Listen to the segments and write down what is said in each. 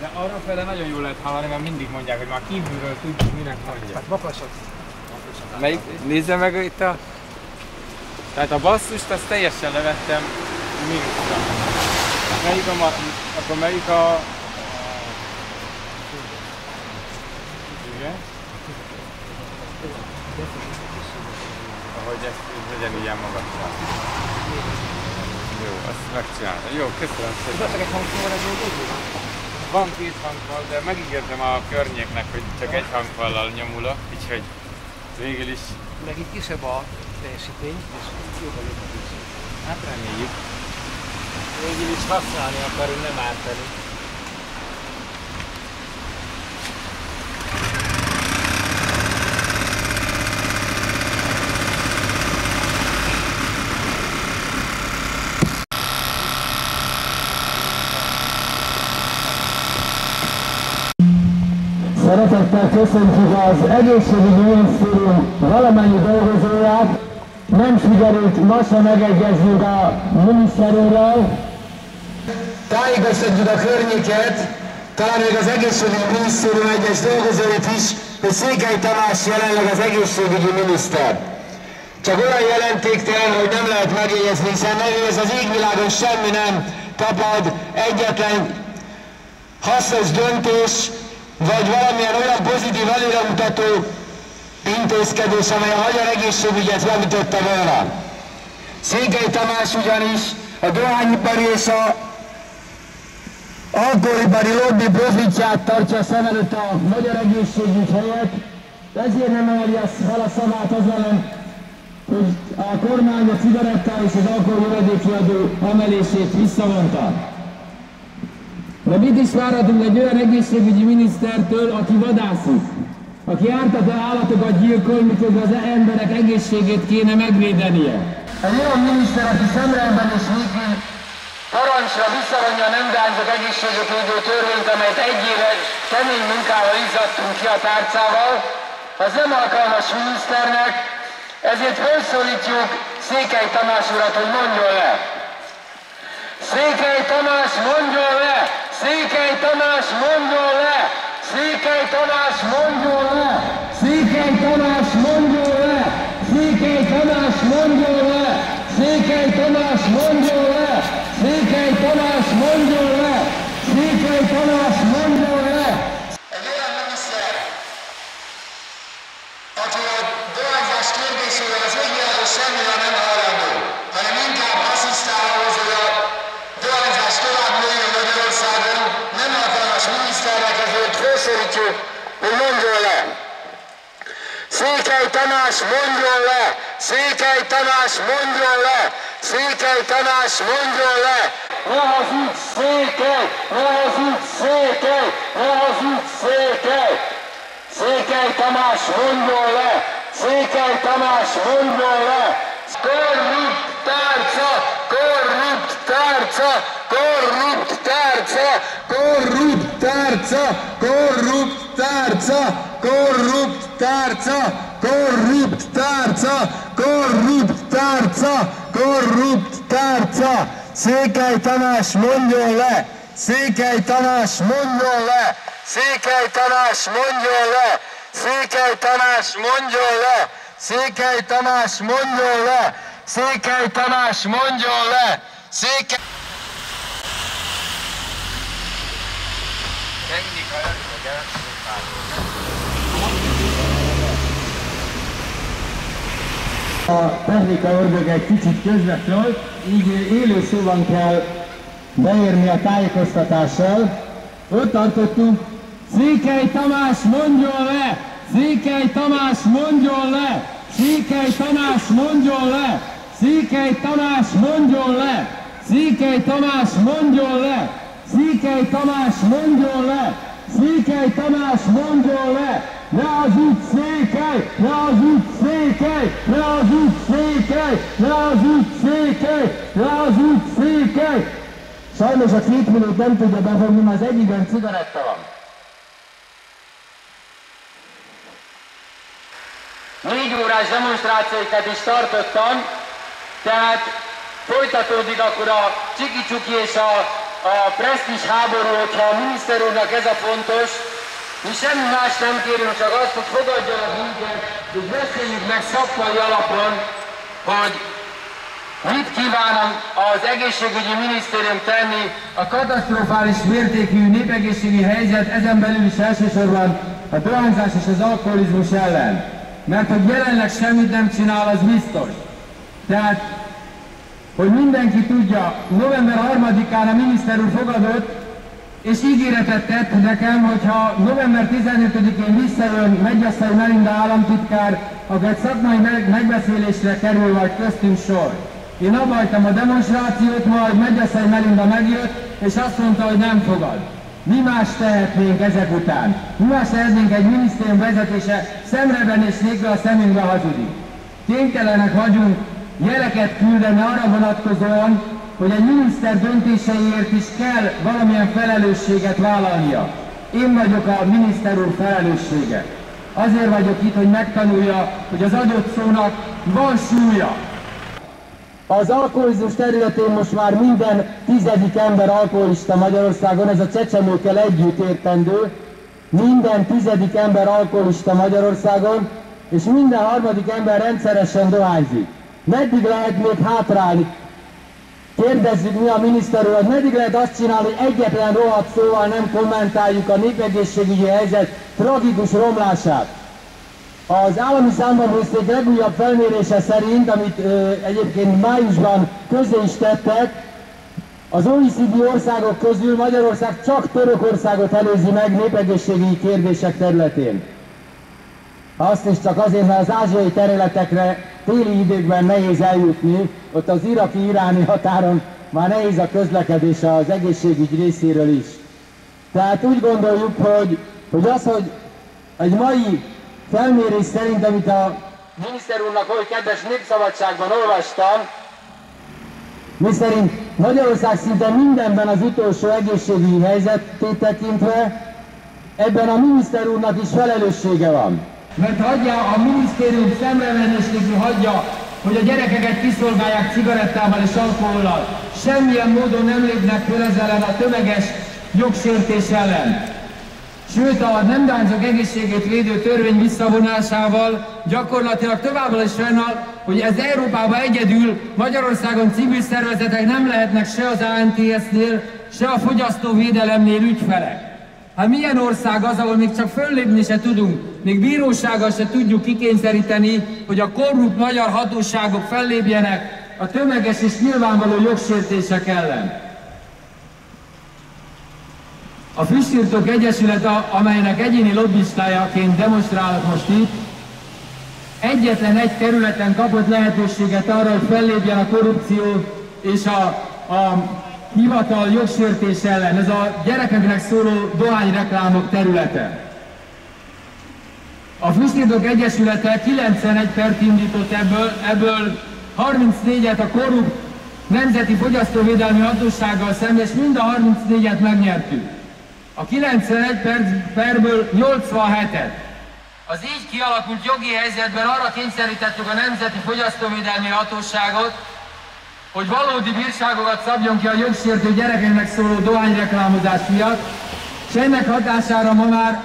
De arrafele nagyon jól lehet hallani, mert mindig mondják, hogy már kívülről tudjuk, minek mondja. Hát mapasod. Melyik? Nézze meg itt a... Tehát a basszust azt teljesen levettem mínuszra. Melyik a... Akkor melyik a... Igen? Ahogy ezt legyen ilyen magasra. Jó, azt megcsinálta. Jó, köszönöm szépen. Tudod, egy hangfal ez még Van két hangfal, de megígértem a környéknek, hogy csak egy hangfallal nyomulok, úgyhogy végül is... Meg itt kisebb a teljesítmény, és jobban is. Hát reméljük. Végül is használni akarunk, nem ártani. Szeretettel köszöntjük az egészségügyi minisztérium valamennyi dolgozóját. Nem sikerült ma sem megegyeznünk a miniszterőrrel. Tájékoztatjuk a környéket, talán még az egészségügyi minisztérium egyes dolgozóit is, hogy Székely Tamás jelenleg az egészségügyi miniszter. Csak olyan jelentéktelen, hogy nem lehet megjegyezni, hiszen ez az égvilágon semmi nem tapad, egyetlen hasznos döntés, vagy valamilyen olyan pozitív előremutató intézkedés, amely a magyar egészségügyet javította volna. Székely Tamás ugyanis a dohányipari és a alkoholipari lobby profitját tartja szem előtt a magyar egészségügy helyett, ezért nem emeli fel a szavát az ellen, hogy a kormány a cigaretta és az alkoholjövedéki adó emelését visszavonta. De mit is várhatunk egy olyan egészségügyi minisztertől, aki vadászik, aki ártatlan állatokat gyilkol, miközben az emberek egészségét kéne megvédenie. Egy olyan miniszter, aki szemrehányban és nélkül parancsra visszavonja a nem dohányzók egészséget védő törvényt, amelyet egy éve kemény munkával izzadtunk ki a tárcával, az nem alkalmas miniszternek, ezért felszólítjuk Székely Tamás urat, hogy mondjon le. Székely Tamás, mondjon le! Székely Tamás, mondjon le! Székely Tamás, mondjon le! Székely Tamás, mondjon le! Székely Tamás, mondjon le! Székely Tamás, mondjon le! Székely Tamás, mondjon le! Székely Tamás, mondjon le! Egy olyan miniszter, aki a dohányzás kérdésével az égvilágon semmivel nem hajlandó, hanem inkább asszisztál ahhoz, hogy a dohányzás tovább nőjön Magyarországon, nem alkalmas miniszternek, ezért felszólítjuk, hogy mondjon le! Székely Tamás, mondjon le! Székely Tamás, mondjon le! Székely Tamás, mondjon le! Ne hazudj, Székely! Ne hazudj, Székely! Ne hazudj, Székely! Székely Tamás, mondjon le! Székely Tamás, mondjon le! Korrupt tárca! Korrupt tárca! Korrupt tárca! Korrupt tárca! Korrupt tárca! Korrupt tárca! Korrupt tárca! Korrupt tárca! Korrupt tárca! Székely Tamás, mondjon le! Székely Tamás, mondjon le! Székely Tamás, mondjon le! Székely Tamás, mondjon le! Székely Tamás, mondjon le! Székely Tamás, mondjon le! Székely... A technika ördög egy kicsit közvetről, így élő szóban kell beérni a tájékoztatással. Ott tartottunk. Székely Tamás, mondjon le! Székely Tamás, mondjon le! Székely Tamás, mondjon le! Székely Tamás, mondjon le! Székely Tamás, mondjon le! Székely Tamás, mondjon le! Székely Tamás, mondjon le! Ne hazudj, Székely! Ne hazudj, Székely! Ne hazudj, Székely! Ne hazudj, Székely! Ne hazudj, Székely! Sajnos a 2 minút nem tudja befogni, mert az egyikben cigaretta van. 4 órás demonstrációkat is tartottam, tehát folytatódik akkor a csiki-csuki és a a presztízs háború, hogyha a miniszter úrnak ez a fontos. Mi semmi más nem kérünk, csak azt, hogy fogadjanak minket, és beszéljük meg szakmai alapon, hogy mit kíván az egészségügyi minisztérium tenni a katasztrofális mértékű népegészségügyi helyzet, ezen belül is elsősorban a dohányzás és az alkoholizmus ellen. Mert hogy jelenleg semmit nem csinál, az biztos. Tehát, hogy mindenki tudja, november 3-án a miniszter úr fogadott, és ígéretet tett nekem, hogyha november 15-én visszajön Medgyeszai Melinda államtitkár, akkor egy szakmai megbeszélésre kerül majd köztünk sor. Én abbajtam a demonstrációt, majd Medgyeszai Melinda megjött, és azt mondta, hogy nem fogad. Mi más tehetnénk ezek után? Mi más tehetnénk egy minisztérium vezetése szemrebenés nélkül a szemünkbe hazudik? Kénytelenek vagyunk jeleket küldeni arra vonatkozóan, hogy egy miniszter döntéseiért is kell valamilyen felelősséget vállalnia. Én vagyok a miniszter úr felelőssége. Azért vagyok itt, hogy megtanulja, hogy az adott szónak van súlya. Az alkoholizmus területén most már minden 10. ember alkoholista Magyarországon, ez a csecsemőkkel együtt értendő, minden 10. ember alkoholista Magyarországon, és minden 3. ember rendszeresen dohányzik. Meddig lehet még hátrálni? Kérdezzük mi a miniszter urat, meddig lehet azt csinálni, hogy egyetlen rohadt szóval nem kommentáljuk a népegészségügyi helyzet tragikus romlását. Az állami számvevőszék legújabb felmérése szerint, amit egyébként májusban közé is tettek, az OECD országok közül Magyarország csak Törökországot előzi meg népegészségügyi kérdések területén. Azt is csak azért, mert az ázsiai területekre téli időkben nehéz eljutni, ott az iraki-iráni határon már nehéz a közlekedés az egészségügy részéről is. Tehát úgy gondoljuk, hogy egy mai felmérés szerint, amit a miniszter úrnak oly kedves Népszabadságban olvastam, miszerint Magyarország szinte mindenben az utolsó egészségügyi helyzetét tekintve, ebben a miniszter úrnak is felelőssége van. Mert hagyja a minisztérium szemrevenés nélkül hagyja, hogy a gyerekeket kiszolgálják cigarettával és alkohollal. Semmilyen módon nem lépnek föl ezzel ellen a tömeges jogsértés ellen. Sőt, a nem dohányzók egészségét védő törvény visszavonásával gyakorlatilag továbbra is fennáll, hogy ez Európában egyedül, Magyarországon civil szervezetek nem lehetnek se az ANTS-nél, se a fogyasztóvédelemnél ügyfelek. Hát milyen ország az, ahol még csak föllépni se tudunk, még bírósággal se tudjuk kikényszeríteni, hogy a korrupt magyar hatóságok fellépjenek a tömeges és nyilvánvaló jogsértések ellen. A Füstírtók Egyesület, amelynek egyéni lobbistájaként demonstrálok most itt, egyetlen egy területen kapott lehetőséget arra, hogy fellépjen a korrupció és a hivatal jogsértés ellen. Ez a gyerekeknek szóló dohányreklámok területe. A Füstírtók Egyesülete 91 pert indított ebből 34-et a korrupt Nemzeti Fogyasztóvédelmi Hatósággal szemben, és mind a 34-et megnyertük. A 91 perből 87-et. Az így kialakult jogi helyzetben arra kényszerítettük a Nemzeti Fogyasztóvédelmi Hatóságot, hogy valódi bírságokat szabjon ki a jogsértő gyerekeknek szóló dohányreklámozás miatt, és ennek hatására ma már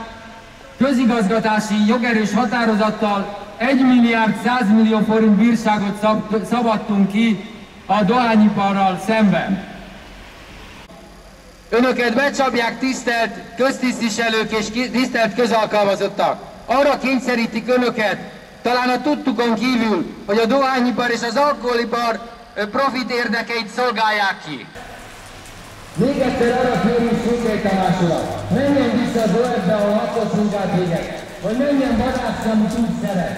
közigazgatási jogerős határozattal 1 milliárd 100 millió forint bírságot szabadtunk ki a dohányiparral szemben. Önöket becsapják, tisztelt köztisztviselők és tisztelt közalkalmazottak! Arra kényszerítik önöket, talán a tudtukon kívül, hogy a dohányipar és az alkoholipar profit érdekeit szolgálják ki. Még egyszer arra kérjük Székely Tamás urat, menjen vissza az OF-be, ahol hasznos munkát végez, hogy menjen barátszni, amit úgy szeret.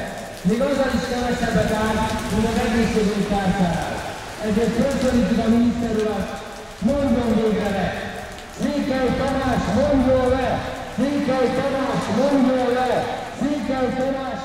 Még azzal is kevesebbet áll, mint az egészségügyi tárcánál. Ezért fölszólítjuk a miniszter urat, mondjon végre le! Székely Tamás, mondjon le! Székely Tamás, mondjon le! Székely Tamás!